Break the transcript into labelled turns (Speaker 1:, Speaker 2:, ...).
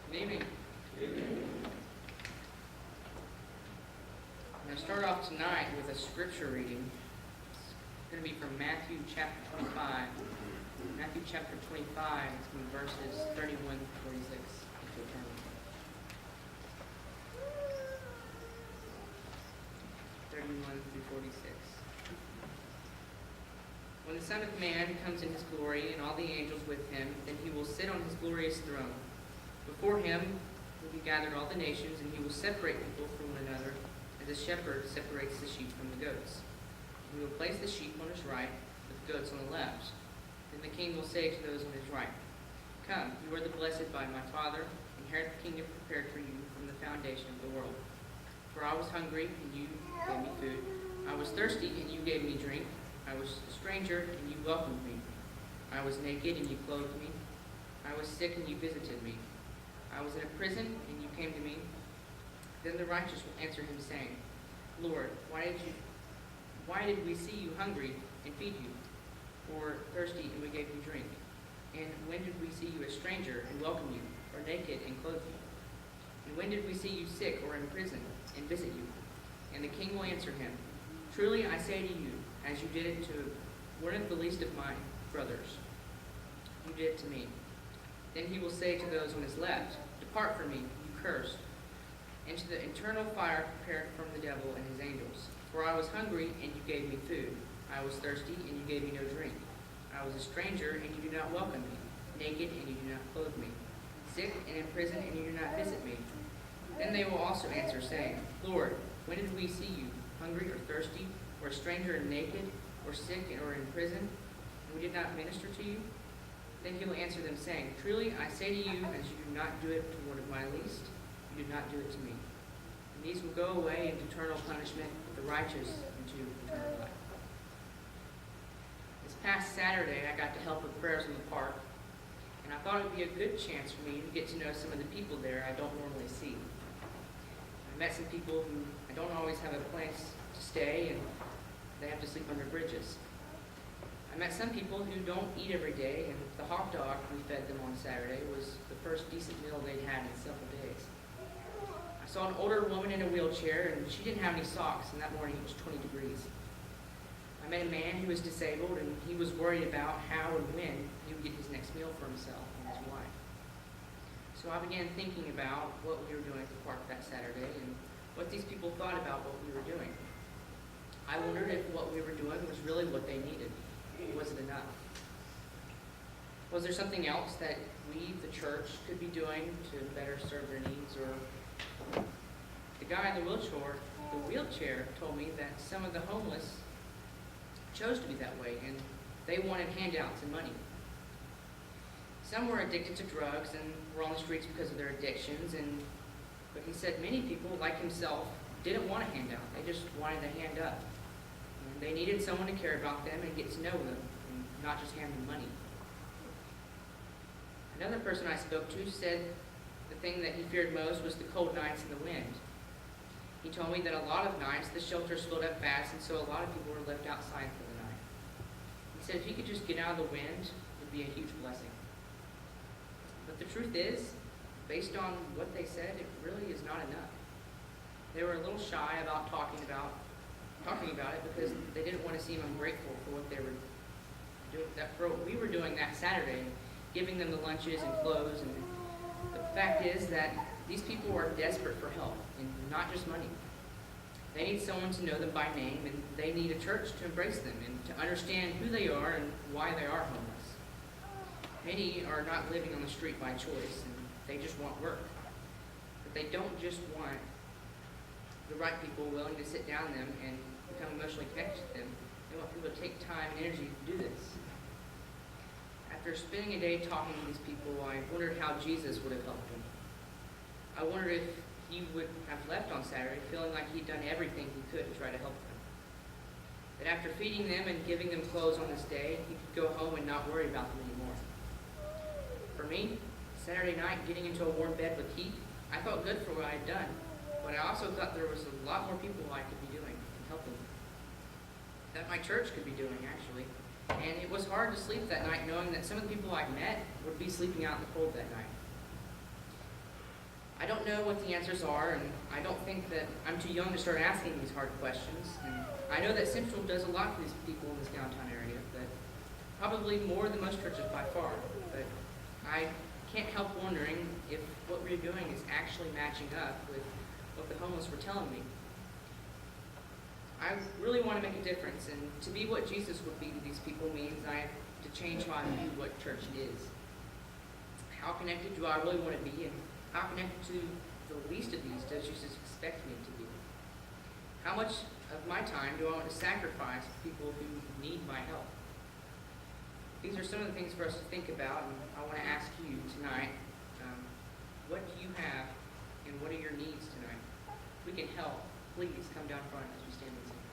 Speaker 1: Good evening. I'm going to start off tonight with a scripture reading. It's going to be from Matthew chapter 25. Matthew chapter 25, it's from verses 31 to 46. If you'll turn. 31 through 46. When the Son of Man comes in his glory and all the angels with him, then he will sit on his glorious throne. Before him will be gathered all the nations, and he will separate people from one another, as a shepherd separates the sheep from the goats. He will place the sheep on his right, but the goats on the left. Then the king will say to those on his right, "Come, you are the blessed by my Father, inherit the kingdom prepared for you from the foundation of the world. For I was hungry, and you gave me food. I was thirsty, and you gave me drink. I was a stranger, and you welcomed me. I was naked, and you clothed me. I was sick, and you visited me. I was in a prison, and you came to me." Then the righteous will answer him, saying, "Lord, why did we see you hungry and feed you, or thirsty and we gave you drink? And when did we see you a stranger and welcome you, or naked and clothe you? And when did we see you sick or in prison and visit you?" And the king will answer him, "Truly I say to you, as you did it to one of the least of my brothers, you did it to me." Then he will say to those on his left, "Depart from me, you cursed, into the eternal fire prepared from the devil and his angels. For I was hungry, and you gave me food. I was thirsty, and you gave me no drink. I was a stranger, and you do not welcome me. Naked, and you do not clothe me. Sick and in prison, and you do not visit me." Then they will also answer, saying, "Lord, when did we see you hungry or thirsty, or a stranger and naked, or sick or in prison, and we did not minister to you?" Then he will answer them, saying, "Truly I say to you, as you do not do it to one of my least, you do not do it to me." And these will go away into eternal punishment, but the righteous into eternal life. This past Saturday, I got to help with prayers in the park, and I thought it would be a good chance for me to get to know some of the people there I don't normally see. I met some people who I don't always have a place to stay, and they have to sleep under bridges. I met some people who don't eat every day, and the hot dog we fed them on Saturday was the first decent meal they'd had in several days. I saw an older woman in a wheelchair, and she didn't have any socks, and that morning it was 20 degrees. I met a man who was disabled, and he was worried about how and when he would get his next meal for himself and his wife. So I began thinking about what we were doing at the park that Saturday, and what these people thought about what we were doing. I wondered if what we were doing was really what they needed. Was it enough? Was there something else that we, the church, could be doing to better serve their needs? Or the guy in the wheelchair told me that some of the homeless chose to be that way, and they wanted handouts and money. Some were addicted to drugs and were on the streets because of their addictions, but he said many people, like himself, didn't want a handout. They just wanted a hand up. And they needed someone to care about them and get to know them, and not just hand them money. Another person I spoke to said the thing that he feared most was the cold nights and the wind. He told me that a lot of nights the shelters filled up fast, and so a lot of people were left outside for the night. He said if he could just get out of the wind, it would be a huge blessing. But the truth is, based on what they said, it really is not enough. They were a little shy about talking about it because they didn't want to seem ungrateful for what they were doing, for what we were doing that Saturday, giving them the lunches and clothes. And the fact is that these people are desperate for help, and not just money. They need someone to know them by name, and they need a church to embrace them and to understand who they are and why they are homeless. Many are not living on the street by choice, and they just want work. But they don't just want the right people willing to sit down with them and become emotionally connected to them. They want people to take time and energy to do this. After spending a day talking to these people, I wondered how Jesus would have helped them. I wondered if he would have left on Saturday feeling like he'd done everything he could to try to help them. That after feeding them and giving them clothes on this day, he could go home and not worry about them anymore. For me, Saturday night, getting into a warm bed with heat, I felt good for what I had done. But I also thought there was a lot more people I could be doing and helping. That my church could be doing, actually. And it was hard to sleep that night knowing that some of the people I met would be sleeping out in the cold that night. I don't know what the answers are, and I don't think that I'm too young to start asking these hard questions. And I know that Central does a lot for these people in this downtown area, but probably more than most churches by far. But I can't help wondering if what we're doing is actually matching up with what the homeless were telling me. I really want to make a difference, and to be what Jesus would be to these people means I have to change how I view what church is. How connected do I really want to be, and how connected to the least of these does Jesus expect me to be? How much of my time do I want to sacrifice for people who need my help? These are some of the things for us to think about, and I want to ask you tonight, what do you have, and what are your needs tonight? If we can help, please come down front as we stand and sing.